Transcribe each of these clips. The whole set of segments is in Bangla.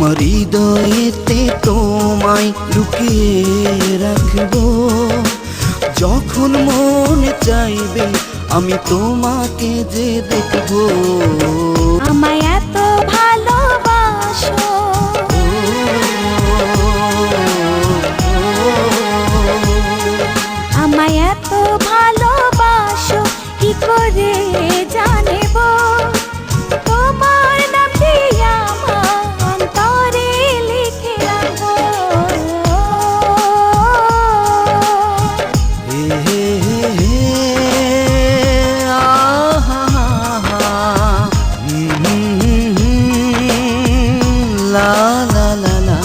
আমার হৃদয়েতে তোমায় লুকিয়ে রাখবো। যখন মনে চাইবে আমি তোমাকে যে দেখবো। আমায় এত ভালোবাসো, আমায় এত ভালোবাসো, কি করে জানবো তোমার নামটি আমার অন্তরে লিখে রাখবো। হে হে হে হে, আহা হা, লা লা লা লা।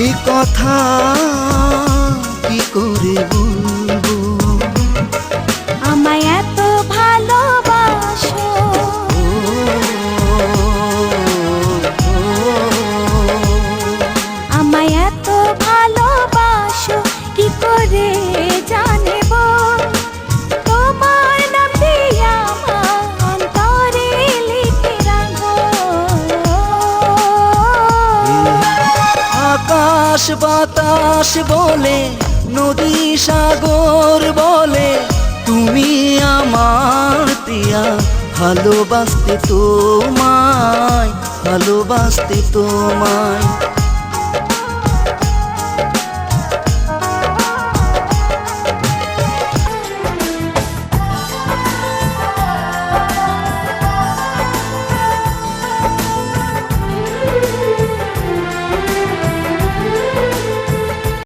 এই কথা কি করে বলবো, আমায় এত ভালোবাসো, আমায় এত ভালোবাসো, কি করে জানবো তোমার নামটি আমার অন্তরে লিখে রাখবো। আকাশ বাতাস বলে, নদী সাগর বলে, তুমি আমার তিয়া। ভালোবাসতে তোমায়, ভালোবাসতে তোমায়।